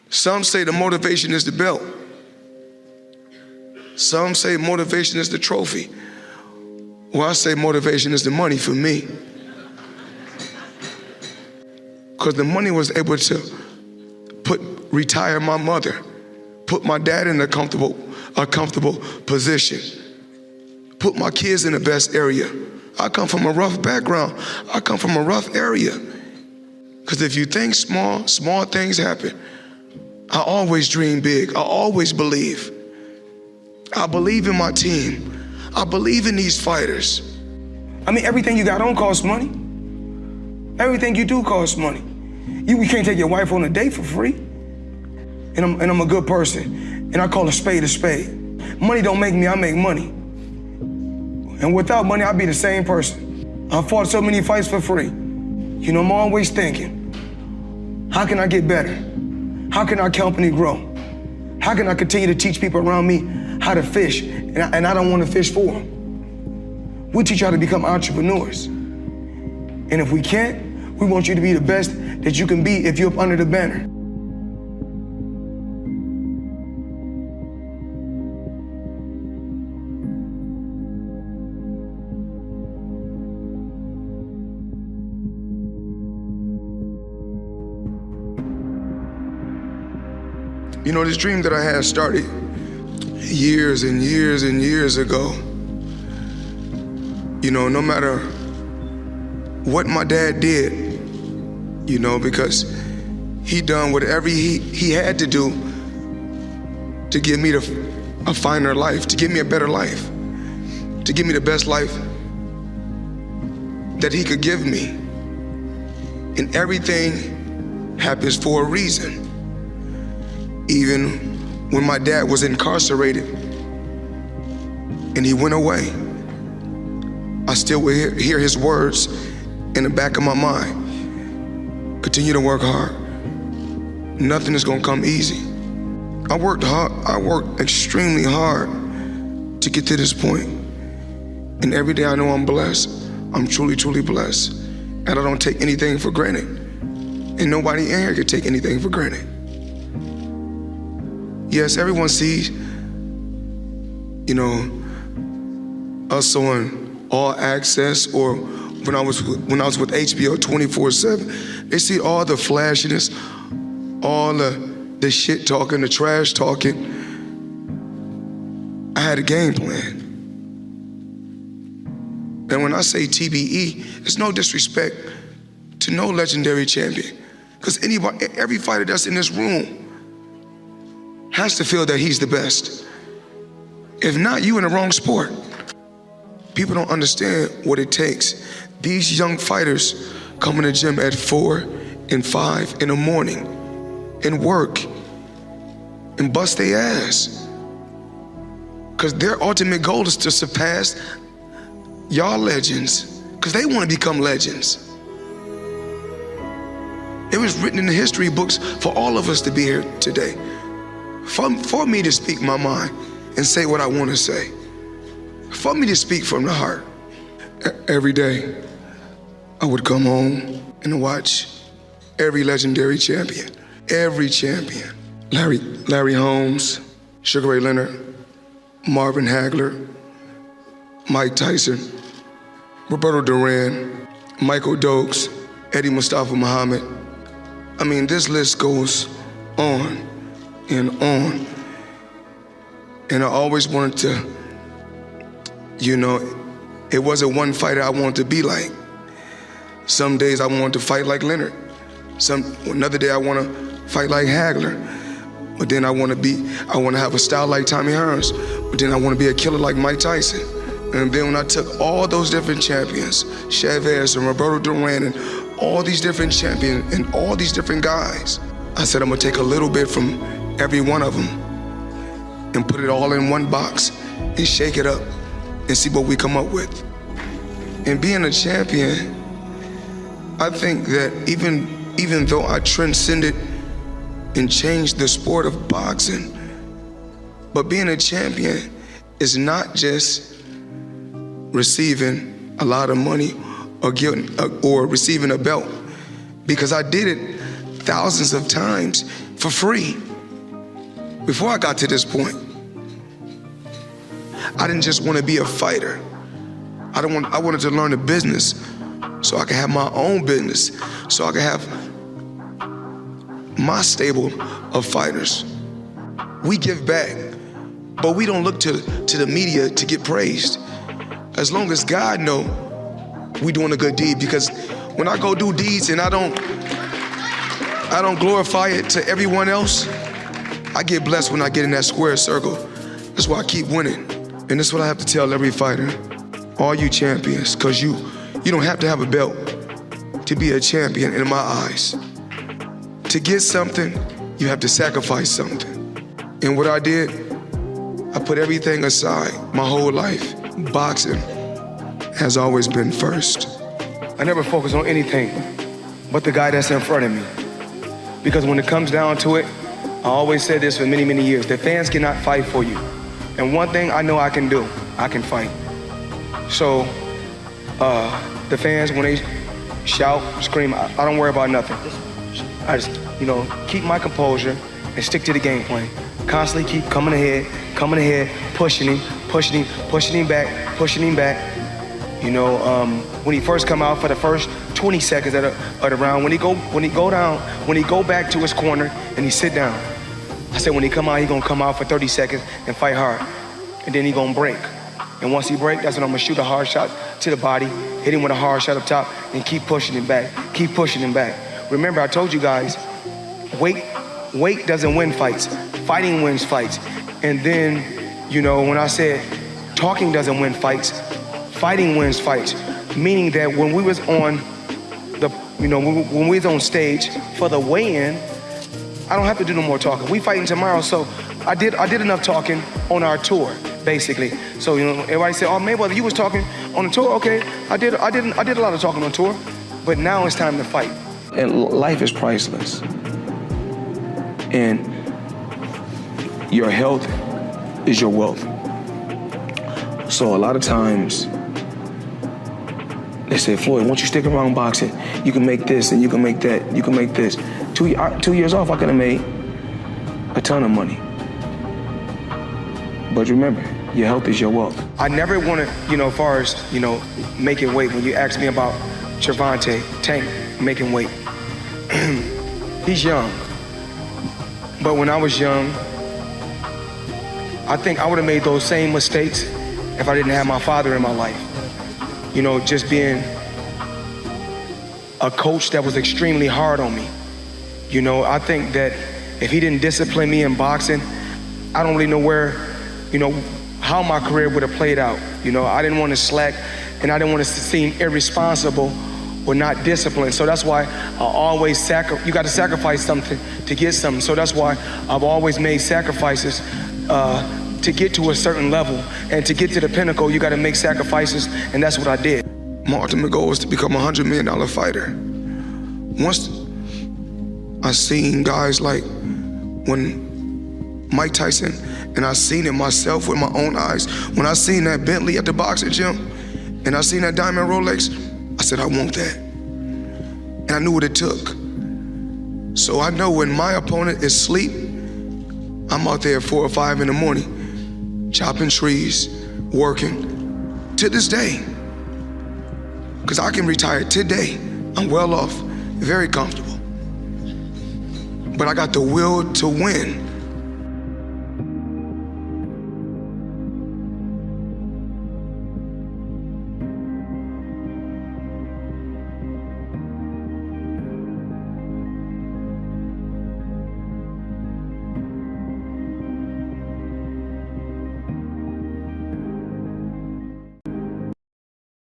Some say the motivation is the belt. Some say motivation is the trophy. Well, I say motivation is the money for me. Because the money was able to retire my mother, put my dad in a comfortable position, put my kids in the best area. I come from a rough background. I come from a rough area. Because if you think small, small things happen. I always dream big. I always believe. I believe in my team. I believe in these fighters. I mean, everything you got on costs money. Everything you do costs money. You can't take your wife on a date for free. And I'm a good person. And I call a spade a spade. Money don't make me, I make money. And without money, I'd be the same person. I fought so many fights for free. You know, I'm always thinking, how can I get better? How can our company grow? How can I continue to teach people around me how to fish? And I don't want to fish for them. We teach you how to become entrepreneurs. And if we can't, we want you to be the best that you can be if you're up under the banner. You know, this dream that I had started years and years and years ago. You know, no matter what my dad did, you know, because he done whatever he had to do to give me a finer life, to give me a better life, to give me the best life that he could give me. And everything happens for a reason. Even when my dad was incarcerated and he went away, I still would hear his words in the back of my mind. Continue to work hard. Nothing is gonna come easy. I worked hard, I worked extremely hard to get to this point. And every day I know I'm blessed. I'm truly, truly blessed. And I don't take anything for granted. And nobody in here can take anything for granted. Yes, everyone sees, you know, us on All Access, or when I was with HBO 24/7, they see all the flashiness, all the shit talking, the trash talking. I had a game plan. And when I say TBE, it's no disrespect to no legendary champion, because every fighter that's in this room has to feel that he's the best. If not, you in the wrong sport. People don't understand what it takes. These young fighters come in the gym at 4 and 5 in the morning and work and bust their ass. Because their ultimate goal is to surpass y'all legends, because they want to become legends. It was written in the history books for all of us to be here today. For me to speak my mind and say what I want to say. For me to speak from the heart. Every day, I would come home and watch every legendary champion. Every champion. Larry Holmes, Sugar Ray Leonard, Marvin Hagler, Mike Tyson, Roberto Duran, Michael Dokes, Eddie Mustafa Muhammad. I mean, this list goes on and on. And I always wanted to, you know, it wasn't one fighter I wanted to be like. Some days I wanted to fight like Leonard. Another day I want to fight like Hagler. But then I want to have a style like Tommy Hearns. But then I want to be a killer like Mike Tyson. And then when I took all those different champions, Chavez and Roberto Duran and all these different champions and all these different guys, I said I'm gonna take a little bit from every one of them and put it all in one box and shake it up and see what we come up with. And being a champion, I think that even though I transcended and changed the sport of boxing, but being a champion is not just receiving a lot of money or receiving a belt, because I did it thousands of times for free. Before I got to this point, I didn't just want to be a fighter. I wanted to learn the business so I could have my own business, so I could have my stable of fighters. We give back, but we don't look to the media to get praised. As long as God know we doing a good deed, because when I go do deeds and I don't glorify it to everyone else, I get blessed when I get in that square circle. That's why I keep winning. And that's what I have to tell every fighter, all you champions, because you don't have to have a belt to be a champion in my eyes. To get something, you have to sacrifice something. And what I did, I put everything aside my whole life. Boxing has always been first. I never focus on anything but the guy that's in front of me. Because when it comes down to it, I always said this for many, many years, the fans cannot fight for you. And one thing I know I can do, I can fight. So the fans, when they shout, scream, I don't worry about nothing. I just, keep my composure and stick to the game plan. Constantly keep coming ahead, pushing him back. When he first come out for the first 20 seconds of the round, when he go back to his corner and he sit down, I said when he come out, he gonna come out for 30 seconds and fight hard, and then he gonna break. And once he break, that's when I'm gonna shoot a hard shot to the body, hit him with a hard shot up top, and keep pushing him back. Remember, I told you guys, weight doesn't win fights. Fighting wins fights. And then, when I said talking doesn't win fights, fighting wins fights. Meaning that when we was on when we was on stage for the weigh-in, I don't have to do no more talking. We fighting tomorrow, so I did enough talking on our tour, basically. So everybody said, "Oh, Mayweather, you was talking on the tour." Okay, I did a lot of talking on tour, but now it's time to fight. And life is priceless, and your health is your wealth. So a lot of times they say, "Floyd, once you stick around boxing, you can make this and you can make that, you can make this." 2 years off, I could have made a ton of money. But remember, your health is your wealth. I never wanted, as far as, making weight, when you asked me about Gervonta Tank making weight, he's young. But when I was young, I think I would have made those same mistakes if I didn't have my father in my life. Just being a coach that was extremely hard on me. I think that if he didn't discipline me in boxing, I don't really know where, how my career would have played out. I didn't want to slack, and I didn't want to seem irresponsible or not disciplined. So that's why I always you got to sacrifice something to get something. So that's why I've always made sacrifices to get to a certain level. And to get to the pinnacle, you got to make sacrifices, and that's what I did. My ultimate goal was to become a $100 million fighter. Once I seen guys like when Mike Tyson, and I seen it myself with my own eyes. When I seen that Bentley at the boxing gym, and I seen that diamond Rolex, I said, I want that. And I knew what it took. So I know when my opponent is asleep, I'm out there at 4 or 5 in the morning, chopping trees, working, to this day. Because I can retire today. I'm well off, very comfortable. But I got the will to win.